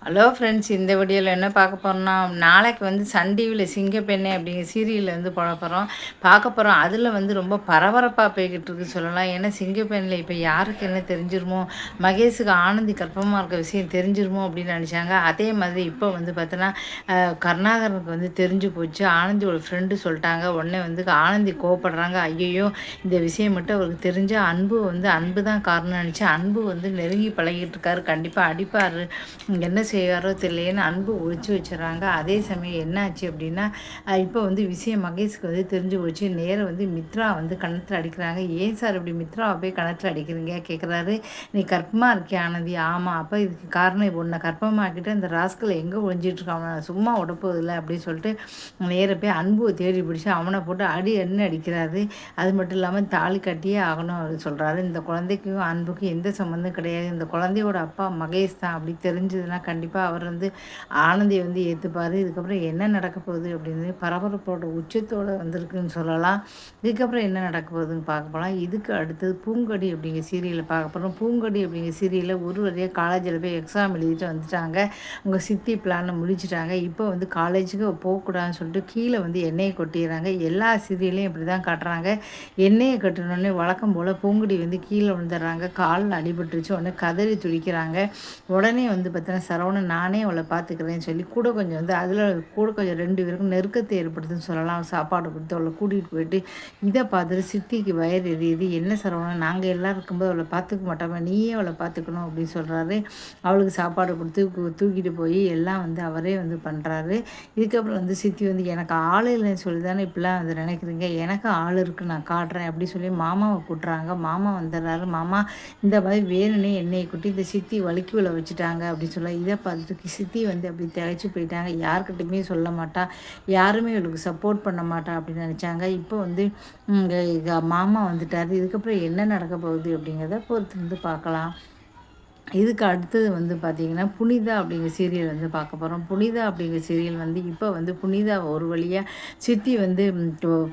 Hello friends, இந்த வீடியோவில் என்ன பார்க்க போகிறோம்னா, நாளைக்கு வந்து சன் டிவியில் சிங்கப்பெண்ணே அப்படிங்கிற சீரியலில் வந்து பார்க்க போகிறோம். அதில் வந்து ரொம்ப பரபரப்பாக போய்கிட்டு இருக்கு சொல்லலாம். ஏன்னா சிங்கப்பெண்ணில் இப்போ யாருக்கு என்ன தெரிஞ்சிருமோ, மகேஷுக்கு ஆனந்தி கர்ப்பமாக இருக்க விஷயம் தெரிஞ்சிருமோ அப்படின்னு நினச்சாங்க. அதே மாதிரி இப்போ வந்து பார்த்தோன்னா கருணாகரனுக்கு வந்து தெரிஞ்சு போச்சு. ஆனந்தியோட ஃப்ரெண்டு சொல்லிட்டாங்க. உடனே வந்து ஆனந்தி கோவப்படுறாங்க. ஐயையோ, இந்த விஷயம் மட்டும் அவருக்கு தெரிஞ்ச அன்பு தான் காரணம் நினச்சி அன்பு வந்து நெருங்கி பழகிட்டு இருக்காரு. கண்டிப்பாக அடிப்பார், என்ன செய்வாரோ தெரியலேன்னு அன்பு ஒழிச்சு வச்சுறாங்க. அதே சமயம் என்ன ஆச்சு அப்படின்னா, இப்போ வந்து விஷயம் மகேஷ்க்கு வந்து தெரிஞ்சு போச்சு. நேரம் வந்து மித்ரா வந்து கணத்தில் அடிக்கிறாங்க. ஏன் சார் இப்படி மித்ராவை போய் கணத்தில் அடிக்கிறீங்க கேட்குறாரு. நீ கர்ப்பமாக இருக்கியா ஆனந்தி? ஆமாம். அப்போ இதுக்கு காரணம் உன்னை கர்ப்பமாக்கிட்டு அந்த ராஸ்கில் எங்கே ஒழிஞ்சிட்ருக்கான், அவனை சும்மா உடப்போதில்லை அப்படின்னு சொல்லிட்டு நேராக போய் அன்புவை தேடி பிடிச்சி அவனை போட்டு என்ன அடிக்கிறாரு. அது மட்டும் இல்லாமல் தாலி கட்டியே ஆகணும் அப்படின்னு சொல்கிறாரு. இந்த குழந்தைக்கும் அன்புக்கும் எந்த சம்மந்தம் கிடையாது, இந்த குழந்தையோட அப்பா மகேஷ் தான். அப்படி தெரிஞ்சதுன்னா கண்டிப்பாக அவர் வந்து ஆனந்தியை வந்து ஏற்றுப்பார். இதுக்கப்புறம் என்ன நடக்க போகுது அப்படின்னு பரபரப்போட உச்சத்தோடு வந்திருக்குன்னு சொல்லலாம். இதுக்கப்புறம் என்ன நடக்க போகுதுன்னு பார்க்க போகலாம். இதுக்கு அடுத்தது பூங்கொடி அப்படிங்கிற சீரியலை பார்க்க போகிறோம். பூங்கொடி அப்படிங்கிற சீரியலில் ஒரு வழியாக காலேஜில் போய் எக்ஸாம் எழுதிட்டு வந்துட்டாங்க. உங்கள் சித்தி பிளானை முடிச்சிட்டாங்க. இப்போ வந்து காலேஜுக்கு போகக்கூடாதுன்னு சொல்லிட்டு கீழே வந்து எண்ணெயை கொட்டிடுறாங்க. எல்லா சீரியலையும் இப்படி தான் காட்டுறாங்க. எண்ணெயை கட்டினோடனே வழக்கம் போல் பூங்குடி வந்து கீழே விழுந்துடுறாங்க. காலில் அடிபட்டுருச்சு. உடனே கதறி துடிக்கிறாங்க. உடனே வந்து பார்த்தீங்கன்னா சரவணன் நானே அவளை பார்த்துக்கிறேன்னு சொல்லி கூட கொஞ்சம் வந்து அதில் கூட கொஞ்சம் 2 பேருக்கும் நெருக்கத்தை ஏற்படுத்துன்னு சொல்லலாம். சாப்பாடு கொடுத்து அவளை கூட்டிகிட்டு போயிட்டு இதை பார்த்துட்டு சித்திக்கு வயிறு எரியுது. என்ன சரவணன், நாங்கள் எல்லோரும் இருக்கும்போது அவளை பார்த்துக்க மாட்டோமா, நீயே அவளை பார்த்துக்கணும் அப்படின்னு சொல்கிறாரு. அவளுக்கு சாப்பாடு கொடுத்து தூக்கிட்டு போய் எல்லாம் வந்து அவரே வந்து பண்ணுறாரு. இதுக்கப்புறம் வந்து சித்தி வந்து எனக்கு ஆள் இல்லைன்னு சொல்லி தானே இப்படிலாம் வந்து நினைக்கிறீங்க, எனக்கு ஆள் இருக்குது நான் காட்டுறேன் அப்படி சொல்லி மாமாவை கூட்டுறாங்க. மாமா வந்துடுறாரு. மாமா இந்த மாதிரி வேணும்னே எண்ணெயை கொட்டி இந்த சித்தி வலிக்குள்ள வச்சுட்டாங்க அப்படின்னு சொல்ல, இதை பார்த்துட்டு சித்தி வந்து அப்படி திளைச்சி போயிட்டாங்க. யாருக்கிட்டையுமே சொல்ல மாட்டா, யாருமே இவளுக்கு சப்போர்ட் பண்ண மாட்டா அப்படின்னு நினச்சாங்க. இப்போ வந்து மாமா வந்துட்டார். இதுக்கப்புறம் என்ன நடக்க போகுது அப்படிங்கிறத பொறுத்து வந்து பார்க்கலாம். இதுக்கு அடுத்தது வந்து பார்த்திங்கன்னா புனிதா அப்படிங்கிற சீரியல் வந்து பார்க்க போகிறோம். புனிதா அப்படிங்கிற சீரியல் வந்து இப்போ வந்து புனிதா ஒரு வழியாக சித்தி வந்து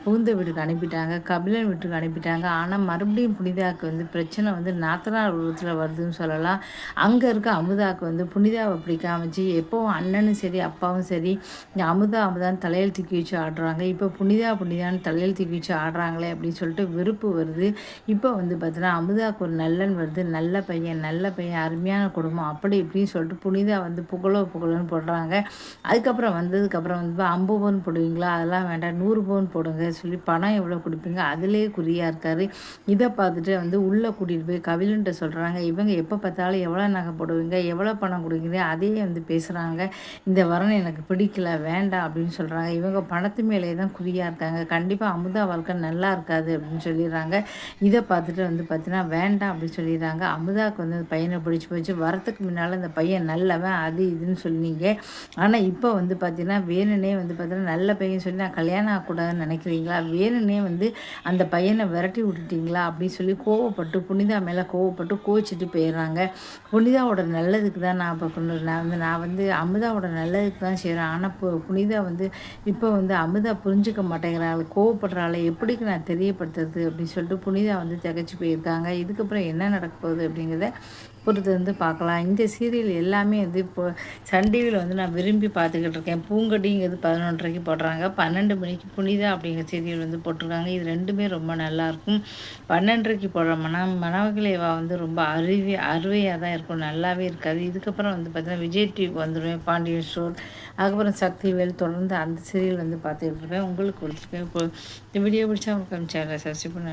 புகுந்த வீட்டுக்கு அனுப்பிட்டாங்க, கபிலன் வீட்டுக்கு அனுப்பிட்டாங்க. ஆனால் மறுபடியும் புனிதாவுக்கு வந்து பிரச்சனை வந்து நாத்தனார் உருவத்தில் வருதுன்னு சொல்லலாம். அங்கே இருக்க அமுதாவுக்கு வந்து புனிதாவை பிடிக்காமச்சு எப்போவும் அண்ணனும் சரி அப்பாவும் சரி இந்த அமுதான்னு தலையில் தூக்கி வச்சு ஆடுறாங்க. இப்போ புனிதான்னு தலையில் தூக்கி வச்சு ஆடுறாங்களே அப்படின்னு சொல்லிட்டு வெறுப்பு வருது. இப்போ வந்து பார்த்தீங்கன்னா அமுதாவுக்கு ஒரு நல்லன் வருது. நல்ல பையன் அருமையான குடும்பம் அப்படி இப்படின்னு சொல்லிட்டு புனிதா வந்து புகழுன்னு போடுறாங்க. அதுக்கப்புறம் வந்ததுக்கப்புறம் வந்து 50 பவுன் போடுவீங்களா, அதெல்லாம் வேண்டாம் 100 பவுன் போடுங்க சொல்லி பணம் எவ்வளோ கொடுப்பீங்க அதிலே குறியாக இருக்கார். இதை பார்த்துட்டு வந்து உள்ளே கூட்டிகிட்டு போய் கவிழ்ன்ட்டு சொல்கிறாங்க. இவங்க எப்போ பார்த்தாலும் எவ்வளோ நகை போடுவீங்க, எவ்வளோ பணம் கொடுக்குறீங்க அதையே வந்து பேசுகிறாங்க. இந்த வரன் எனக்கு பிடிக்கல, வேண்டாம் அப்படின்னு சொல்கிறாங்க. இவங்க பணத்து மேலே தான் குறியாக இருக்காங்க. கண்டிப்பாக அமுதா வாழ்க்கை நல்லா இருக்காது அப்படின்னு சொல்லிடுறாங்க. இதை பார்த்துட்டு வந்து பார்த்தீங்கன்னா வேண்டாம் அப்படின்னு சொல்லிடுறாங்க. அமுதாவுக்கு வந்து பையனை பிடிச்சி போச்சு. வரத்துக்கு முன்னால் இந்த பையன் நல்லவன் அது இதுன்னு சொன்னீங்க. ஆனால் இப்போ வந்து பார்த்தீங்கன்னா வேணுனே வந்து பார்த்தீங்கன்னா நல்ல பையன் சொல்லி நான் கல்யாணம் ஆகக்கூடாதுன்னு நினைக்கிறீங்களா, வேணுனே வந்து அந்த பையனை விரட்டி விட்டுட்டிங்களா அப்படின்னு சொல்லி கோவப்பட்டு புனிதா மேலே கோவிச்சிட்டு போயிடுறாங்க. புனிதாவோட நல்லதுக்கு தான் நான் பார்க்கணும், நான் வந்து அமுதாவோட நல்லதுக்கு தான் செய்கிறேன். ஆனால் புனிதா வந்து இப்போ வந்து அமுதா புரிஞ்சுக்க மாட்டேங்கிறாள், கோவப்படுறாள், எப்படிக்கு நான் தெரியப்படுத்துறது அப்படின்னு சொல்லிட்டு புனிதா வந்து திகச்சு போயிருக்காங்க. இதுக்கப்புறம் என்ன நடக்க போகுது அப்படிங்கிறத பொறுத்து வந்து பார்க்கலாம். இந்த சீரியல் எல்லாமே வந்து இப்போ சன் டிவியில் வந்து நான் விரும்பி பார்த்துக்கிட்டு இருக்கேன். பூங்கொடிங்கிறது 11:30க்கு போடுறாங்க. 12 மணிக்கு புனிதா அப்படிங்கிற சீரியல் வந்து போட்டிருக்காங்க. இது ரெண்டுமே ரொம்ப நல்லாயிருக்கும். 12:30க்கு போடுற மனவகளேவா வந்து ரொம்ப அருவையாக தான் இருக்கும், நல்லாவே இருக்காது. இதுக்கப்புறம் வந்து பார்த்தீங்கன்னா விஜய் டிவிக்கு வந்துடுவேன், பாண்டியன் ஸ்டோர், அதுக்கப்புறம் சக்திவேல், தொடர்ந்து அந்த சீரியல் வந்து பார்த்துக்கிட்டு இருப்பேன். உங்களுக்கு பிடிச்சிருக்கேன். இப்போ இந்த வீடியோ பிடிச்சா உங்களுக்கு சேனலை சப்ஸ்கிரைப் பண்ணி